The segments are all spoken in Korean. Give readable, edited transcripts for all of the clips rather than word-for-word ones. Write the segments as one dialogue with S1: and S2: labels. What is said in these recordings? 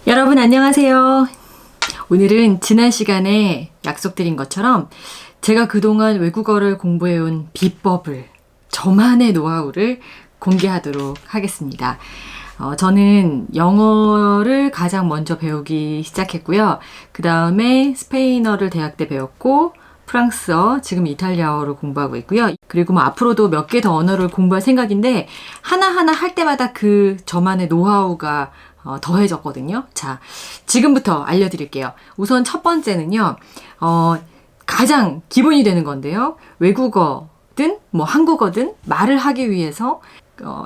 S1: 여러분 안녕하세요. 오늘은 지난 시간에 약속드린 것처럼 제가 그동안 외국어를 공부해온 비법을, 저만의 노하우를 공개하도록 하겠습니다. 저는 영어를 가장 먼저 배우기 시작했고요. 그 다음에 스페인어를 대학 때 배웠고, 프랑스어, 지금 이탈리아어를 공부하고 있고요. 그리고 앞으로도 몇 개 더 언어를 공부할 생각인데 하나하나 할 때마다 그 저만의 노하우가 더해졌거든요. 자, 지금부터 알려드릴게요. 우선 첫 번째는요, 가장 기본이 되는 건데요. 외국어든 한국어든 말을 하기 위해서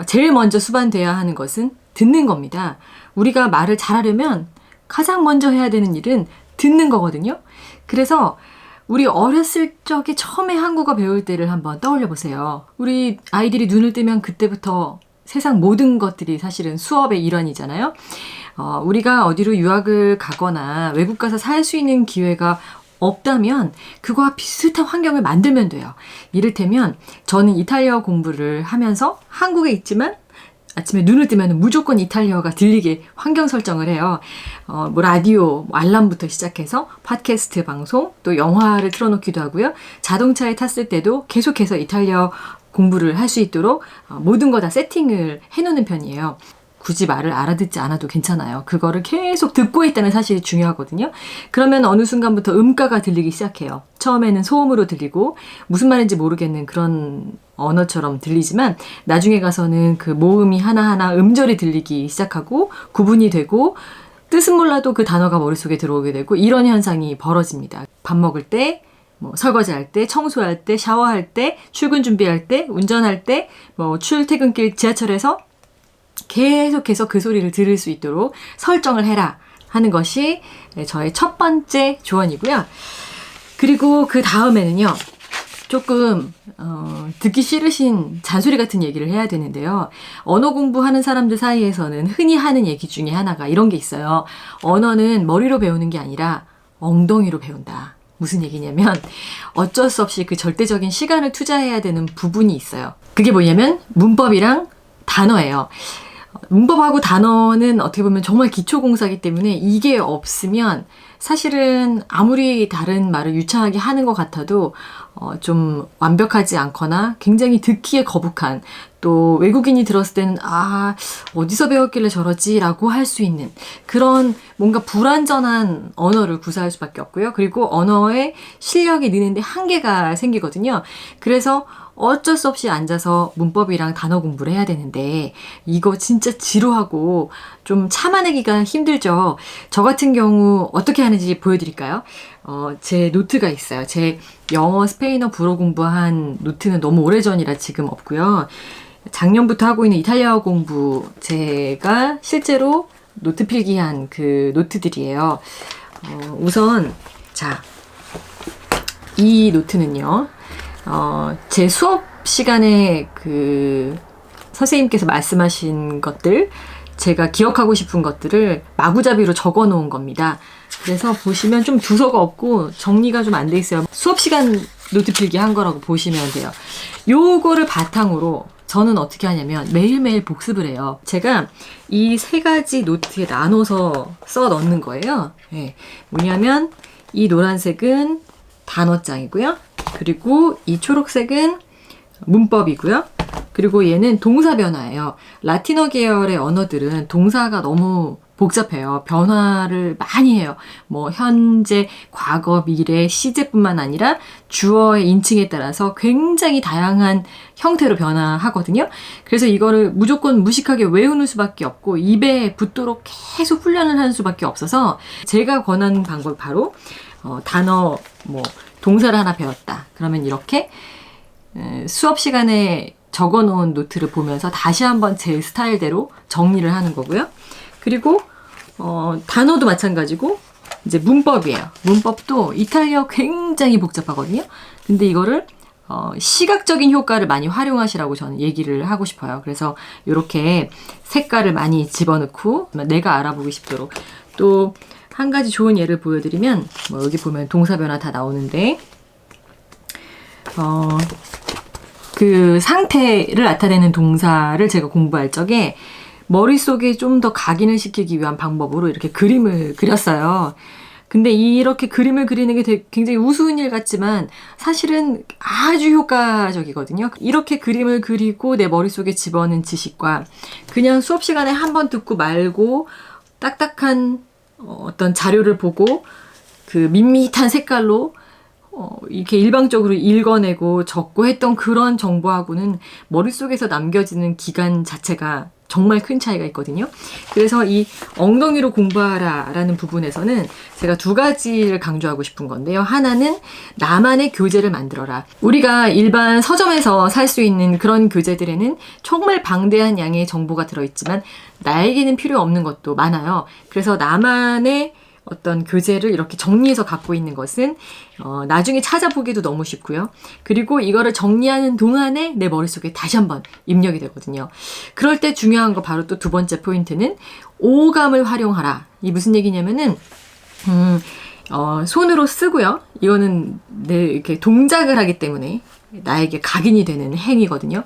S1: 제일 먼저 수반돼야 하는 것은 듣는 겁니다. 우리가 말을 잘하려면 가장 먼저 해야 되는 일은 듣는 거거든요. 그래서 우리 어렸을 적에 처음에 한국어 배울 때를 한번 떠올려 보세요. 우리 아이들이 눈을 뜨면 그때부터 세상 모든 것들이 사실은 수업의 일환이잖아요. 우리가 어디로 유학을 가거나 외국 가서 살 수 있는 기회가 없다면 그거와 비슷한 환경을 만들면 돼요. 이를테면 저는 이탈리아 공부를 하면서 한국에 있지만 아침에 눈을 뜨면 무조건 이탈리아어가 들리게 환경 설정을 해요. 라디오, 알람부터 시작해서 팟캐스트 방송, 또 영화를 틀어놓기도 하고요. 자동차에 탔을 때도 계속해서 이탈리아어 공부를 할 수 있도록 모든 거 다 세팅을 해놓는 편이에요. 굳이 말을 알아듣지 않아도 괜찮아요. 그거를 계속 듣고 있다는 사실이 중요하거든요. 그러면 어느 순간부터 음가가 들리기 시작해요. 처음에는 소음으로 들리고 무슨 말인지 모르겠는 그런 언어처럼 들리지만 나중에 가서는 그 모음이 하나하나 음절이 들리기 시작하고 구분이 되고 뜻은 몰라도 그 단어가 머릿속에 들어오게 되고 이런 현상이 벌어집니다. 밥 먹을 때, 설거지할 때, 청소할 때, 샤워할 때, 출근 준비할 때, 운전할 때, 출퇴근길 지하철에서 계속해서 그 소리를 들을 수 있도록 설정을 해라 하는 것이 저의 첫 번째 조언이고요. 그리고 그 다음에는요. 조금 듣기 싫으신 잔소리 같은 얘기를 해야 되는데요. 언어 공부하는 사람들 사이에서는 흔히 하는 얘기 중에 하나가 이런 게 있어요. 언어는 머리로 배우는 게 아니라 엉덩이로 배운다. 무슨 얘기냐면 어쩔 수 없이 그 절대적인 시간을 투자해야 되는 부분이 있어요. 그게 뭐냐면 문법이랑 단어예요. 문법하고 단어는 어떻게 보면 정말 기초공사이기 때문에 이게 없으면 사실은 아무리 다른 말을 유창하게 하는 것 같아도 좀 완벽하지 않거나 굉장히 듣기에 거북한, 또 외국인이 들었을 때는 어디서 배웠길래 저러지? 라고 할 수 있는 그런 뭔가 불완전한 언어를 구사할 수밖에 없고요. 그리고 언어의 실력이 느는데 한계가 생기거든요. 그래서 어쩔 수 없이 앉아서 문법이랑 단어 공부를 해야 되는데 이거 진짜 지루하고 좀 참아내기가 힘들죠. 저 같은 경우 어떻게 하는지 보여드릴까요? 제 노트가 있어요. 제 영어, 스페인어, 불어 공부한 노트는 너무 오래전이라 지금 없고요. 작년부터 하고 있는 이탈리아어 공부, 제가 실제로 노트 필기한 그 노트들이에요. 우선 이 노트는요. 제 수업 시간에 그 선생님께서 말씀하신 것들, 제가 기억하고 싶은 것들을 마구잡이로 적어 놓은 겁니다. 그래서 보시면 좀 두서가 없고 정리가 좀 안 돼 있어요. 수업 시간 노트 필기 한 거라고 보시면 돼요. 요거를 바탕으로 저는 어떻게 하냐면 매일매일 복습을 해요. 제가 이 세 가지 노트에 나눠서 써 넣는 거예요. 네. 뭐냐면 이 노란색은 단어장이고요. 그리고 이 초록색은 문법이고요. 그리고 얘는 동사 변화예요. 라틴어 계열의 언어들은 동사가 너무 복잡해요. 변화를 많이 해요. 현재, 과거, 미래, 시제뿐만 아니라 주어의 인칭에 따라서 굉장히 다양한 형태로 변화하거든요. 그래서 이거를 무조건 무식하게 외우는 수밖에 없고 입에 붙도록 계속 훈련을 하는 수밖에 없어서 제가 권하는 방법이 바로 단어, 동사를 하나 배웠다. 그러면 이렇게 수업 시간에 적어놓은 노트를 보면서 다시 한번 제 스타일대로 정리를 하는 거고요. 그리고 단어도 마찬가지고 이제 문법이에요. 문법도 이탈리아어 굉장히 복잡하거든요. 근데 이거를 시각적인 효과를 많이 활용하시라고 저는 얘기를 하고 싶어요. 그래서 이렇게 색깔을 많이 집어넣고 내가 알아보기 쉽도록. 또 한 가지 좋은 예를 보여드리면 여기 보면 동사 변화 다 나오는데 그 상태를 나타내는 동사를 제가 공부할 적에 머릿속에 좀 더 각인을 시키기 위한 방법으로 이렇게 그림을 그렸어요. 근데 이렇게 그림을 그리는 게 굉장히 우스운 일 같지만 사실은 아주 효과적이거든요. 이렇게 그림을 그리고 내 머릿속에 집어넣은 지식과 그냥 수업 시간에 한 번 듣고 말고 딱딱한 어떤 자료를 보고 그 밋밋한 색깔로 이렇게 일방적으로 읽어내고 적고 했던 그런 정보하고는 머릿속에서 남겨지는 기간 자체가 정말 큰 차이가 있거든요. 그래서 이 엉덩이로 공부하라라는 부분에서는 제가 두 가지를 강조하고 싶은 건데요. 하나는 나만의 교재를 만들어라. 우리가 일반 서점에서 살 수 있는 그런 교재들에는 정말 방대한 양의 정보가 들어있지만 나에게는 필요 없는 것도 많아요. 그래서 나만의 어떤 교재를 이렇게 정리해서 갖고 있는 것은 나중에 찾아보기도 너무 쉽고요. 그리고 이거를 정리하는 동안에 내 머릿속에 다시 한번 입력이 되거든요. 그럴 때 중요한 거 바로 또 두 번째 포인트는 오감을 활용하라. 이 무슨 얘기냐면은 손으로 쓰고요. 이거는 내 이렇게 동작을 하기 때문에 나에게 각인이 되는 행위거든요.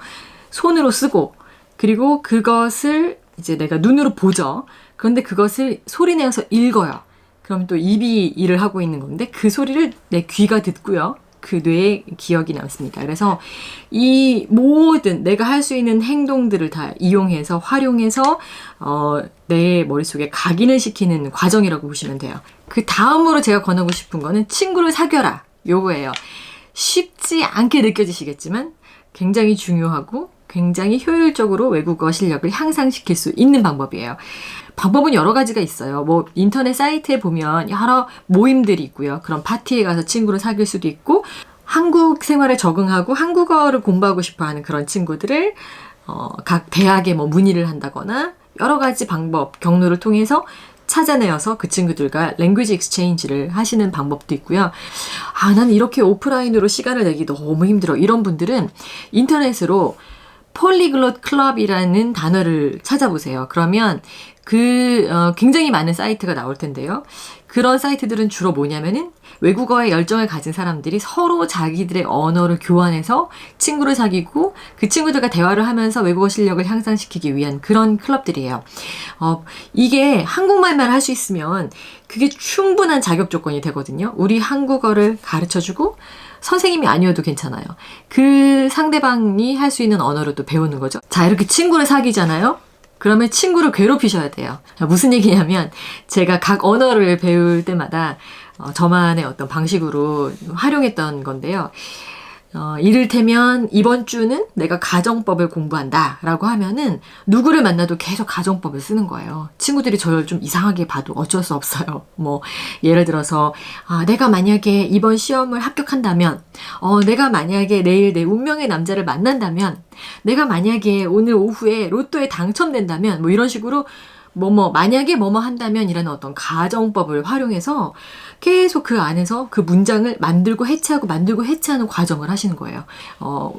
S1: 손으로 쓰고 그리고 그것을 이제 내가 눈으로 보죠. 그런데 그것을 소리내어서 읽어요. 그럼 또 입이 일을 하고 있는 건데 그 소리를 내 귀가 듣고요. 그 뇌에 기억이 남습니다. 그래서 이 모든 내가 할 수 있는 행동들을 다 이용해서 활용해서 내 머릿속에 각인을 시키는 과정이라고 보시면 돼요. 그 다음으로 제가 권하고 싶은 거는 친구를 사귀어라. 요거예요. 쉽지 않게 느껴지시겠지만 굉장히 중요하고 굉장히 효율적으로 외국어 실력을 향상시킬 수 있는 방법이에요. 방법은 여러 가지가 있어요. 뭐 인터넷 사이트에 보면 여러 모임들이 있고요. 그런 파티에 가서 친구를 사귈 수도 있고 한국 생활에 적응하고 한국어를 공부하고 싶어하는 그런 친구들을 각 대학에 뭐 문의를 한다거나 여러 가지 방법, 경로를 통해서 찾아내어서 그 친구들과 랭귀지 익스체인지를 하시는 방법도 있고요. 난 이렇게 오프라인으로 시간을 내기 너무 힘들어. 이런 분들은 인터넷으로 폴리글롯 클럽이라는 단어를 찾아보세요. 그러면 굉장히 많은 사이트가 나올 텐데요. 그런 사이트들은 주로 뭐냐면은 외국어에 열정을 가진 사람들이 서로 자기들의 언어를 교환해서 친구를 사귀고 그 친구들과 대화를 하면서 외국어 실력을 향상시키기 위한 그런 클럽들이에요. 이게 한국말만 할 수 있으면 그게 충분한 자격 조건이 되거든요. 우리 한국어를 가르쳐주고 선생님이 아니어도 괜찮아요. 그 상대방이 할 수 있는 언어로 또 배우는 거죠. 자, 이렇게 친구를 사귀잖아요. 그러면 친구를 괴롭히셔야 돼요. 무슨 얘기냐면 제가 각 언어를 배울 때마다 저만의 어떤 방식으로 활용했던 건데요. 이를테면 이번 주는 내가 가정법을 공부한다 라고 하면은 누구를 만나도 계속 가정법을 쓰는 거예요. 친구들이 저를 좀 이상하게 봐도 어쩔 수 없어요. 뭐 예를 들어서 내가 만약에 이번 시험을 합격한다면 내가 만약에 내일 내 운명의 남자를 만난다면 내가 만약에 오늘 오후에 로또에 당첨된다면 뭐 이런 식으로 만약에 뭐뭐 한다면 이라는 어떤 가정법을 활용해서 계속 그 안에서 그 문장을 만들고 해체하는 과정을 하시는 거예요.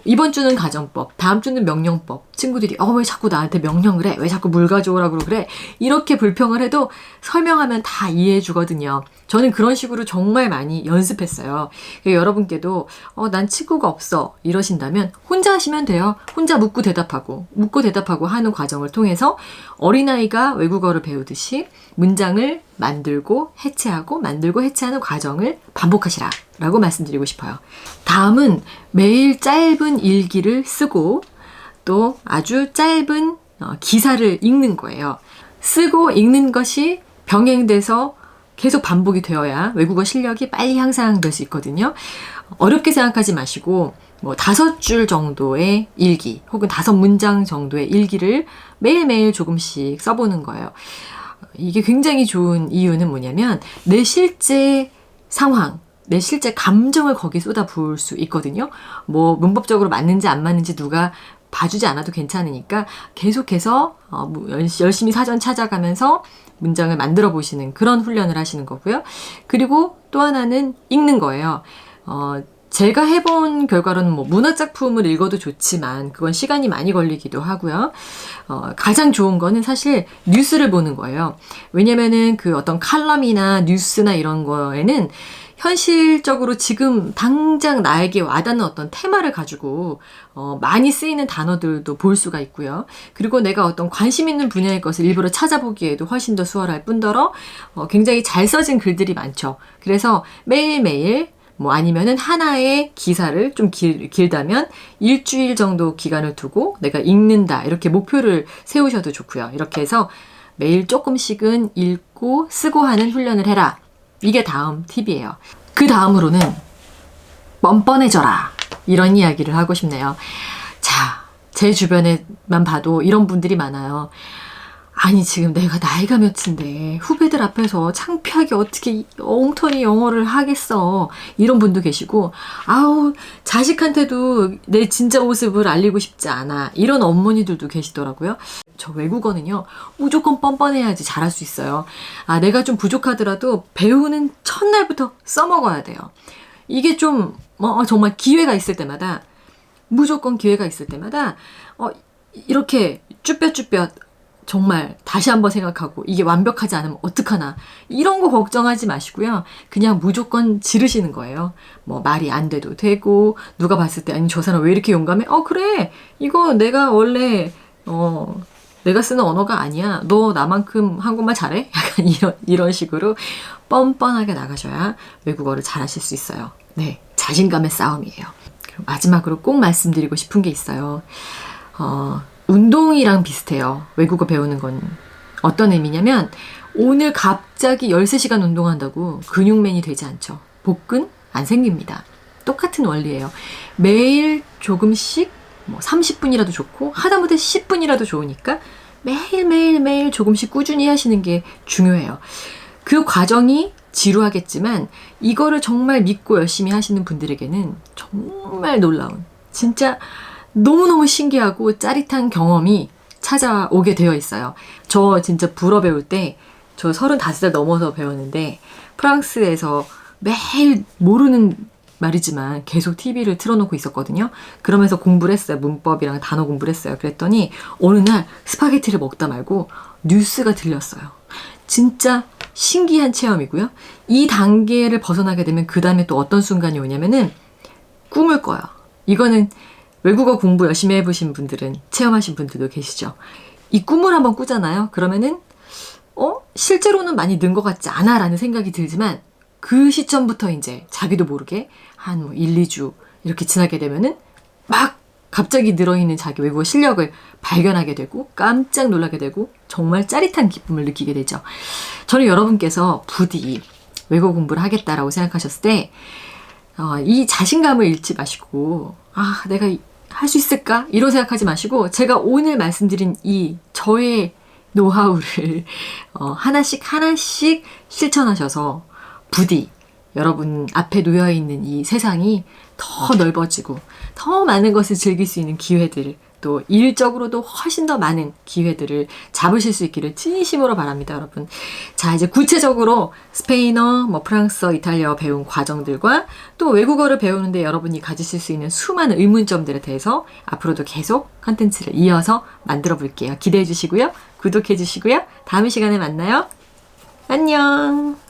S1: 이번 주는 가정법, 다음 주는 명령법. 친구들이 왜 자꾸 나한테 명령을 해? 왜 자꾸 물 가져오라고 그래? 이렇게 불평을 해도 설명하면 다 이해해 주거든요. 저는 그런 식으로 정말 많이 연습했어요. 여러분께도 난 친구가 없어 이러신다면 혼자 하시면 돼요. 혼자 묻고 대답하고 하는 과정을 통해서 어린아이가 외국어를 배우듯이 문장을 만들고 해체하는 과정을 반복하시라 라고 말씀드리고 싶어요. 다음은 매일 짧은 일기를 쓰고 또 아주 짧은 기사를 읽는 거예요. 쓰고 읽는 것이 병행돼서 계속 반복이 되어야 외국어 실력이 빨리 향상될 수 있거든요. 어렵게 생각하지 마시고 5줄 정도의 일기 혹은 5문장 정도의 일기를 매일매일 조금씩 써보는 거예요. 이게 굉장히 좋은 이유는 뭐냐면 내 실제 상황, 내 실제 감정을 거기에 쏟아부을 수 있거든요. 문법적으로 맞는지 안 맞는지 누가 봐주지 않아도 괜찮으니까 계속해서 열심히 사전 찾아가면서 문장을 만들어 보시는 그런 훈련을 하시는 거고요. 그리고 또 하나는 읽는 거예요. 제가 해본 결과로는 문학작품을 읽어도 좋지만 그건 시간이 많이 걸리기도 하고요. 가장 좋은 거는 사실 뉴스를 보는 거예요. 왜냐면은 그 어떤 칼럼이나 뉴스나 이런 거에는 현실적으로 지금 당장 나에게 와닿는 어떤 테마를 가지고 많이 쓰이는 단어들도 볼 수가 있고요. 그리고 내가 어떤 관심 있는 분야의 것을 일부러 찾아보기에도 훨씬 더 수월할 뿐더러 굉장히 잘 써진 글들이 많죠. 그래서 매일매일 뭐 아니면은 하나의 기사를 좀 길다면 일주일 정도 기간을 두고 내가 읽는다 이렇게 목표를 세우셔도 좋고요. 이렇게 해서 매일 조금씩은 읽고 쓰고 하는 훈련을 해라. 이게 다음 팁이에요. 그 다음으로는 뻔뻔해져라. 이런 이야기를 하고 싶네요. 자, 제 주변에만 봐도 이런 분들이 많아요. 아니 지금 내가 나이가 몇인데 후배들 앞에서 창피하게 어떻게 엉터리 영어를 하겠어. 이런 분도 계시고 아우 자식한테도 내 진짜 모습을 알리고 싶지 않아. 이런 어머니들도 계시더라고요. 저 외국어는요 무조건 뻔뻔해야지 잘할 수 있어요. 아 내가 좀 부족하더라도 배우는 첫날부터 써먹어야 돼요. 이게 좀 정말 기회가 있을 때마다 무조건 기회가 있을 때마다 이렇게 쭈뼛쭈뼛 정말 다시 한번 생각하고 이게 완벽하지 않으면 어떡하나 이런 거 걱정하지 마시고요. 그냥 무조건 지르시는 거예요. 뭐 말이 안 돼도 되고 누가 봤을 때 아니 저 사람 왜 이렇게 용감해? 그래 이거 내가 원래 내가 쓰는 언어가 아니야. 너 나만큼 한국말 잘해? 약간 이런 식으로 뻔뻔하게 나가셔야 외국어를 잘하실 수 있어요. 네, 자신감의 싸움이에요. 그리고 마지막으로 꼭 말씀드리고 싶은 게 있어요. 운동이랑 비슷해요. 외국어 배우는 건 어떤 의미냐면 오늘 갑자기 13시간 운동한다고 근육맨이 되지 않죠. 복근 안 생깁니다. 똑같은 원리예요. 매일 조금씩 30분이라도 좋고 하다못해 10분이라도 좋으니까 매일 조금씩 꾸준히 하시는 게 중요해요. 그 과정이 지루하겠지만 이거를 정말 믿고 열심히 하시는 분들에게는 정말 놀라운 진짜 너무너무 신기하고 짜릿한 경험이 찾아오게 되어 있어요. 저 진짜 불어 배울 때 저 35살 넘어서 배웠는데 프랑스에서 매일 모르는 말이지만 계속 TV를 틀어놓고 있었거든요. 그러면서 공부를 했어요. 문법이랑 단어 공부를 했어요. 그랬더니 어느 날 스파게티를 먹다 말고 뉴스가 들렸어요. 진짜 신기한 체험이고요. 이 단계를 벗어나게 되면 그 다음에 또 어떤 순간이 오냐면은 꿈을 꿔요. 이거는 외국어 공부 열심히 해보신 분들은 체험하신 분들도 계시죠. 이 꿈을 한번 꾸잖아요. 그러면은 실제로는 많이 는 것 같지 않아 라는 생각이 들지만 그 시점부터 이제 자기도 모르게 한 1, 2주 이렇게 지나게 되면은 막 갑자기 늘어있는 자기 외국어 실력을 발견하게 되고 깜짝 놀라게 되고 정말 짜릿한 기쁨을 느끼게 되죠. 저는 여러분께서 부디 외국어 공부를 하겠다라고 생각하셨을 때 이 자신감을 잃지 마시고 내가 할 수 있을까? 이런 생각하지 마시고 제가 오늘 말씀드린 이 저의 노하우를 하나씩 실천하셔서 부디 여러분 앞에 놓여있는 이 세상이 더 넓어지고 더 많은 것을 즐길 수 있는 기회들 또 일적으로도 훨씬 더 많은 기회들을 잡으실 수 있기를 진심으로 바랍니다, 여러분. 자, 이제 구체적으로 스페인어, 프랑스어, 이탈리아어 배운 과정들과 또 외국어를 배우는데 여러분이 가지실 수 있는 수많은 의문점들에 대해서 앞으로도 계속 컨텐츠를 이어서 만들어 볼게요. 기대해 주시고요. 구독해 주시고요. 다음 시간에 만나요. 안녕.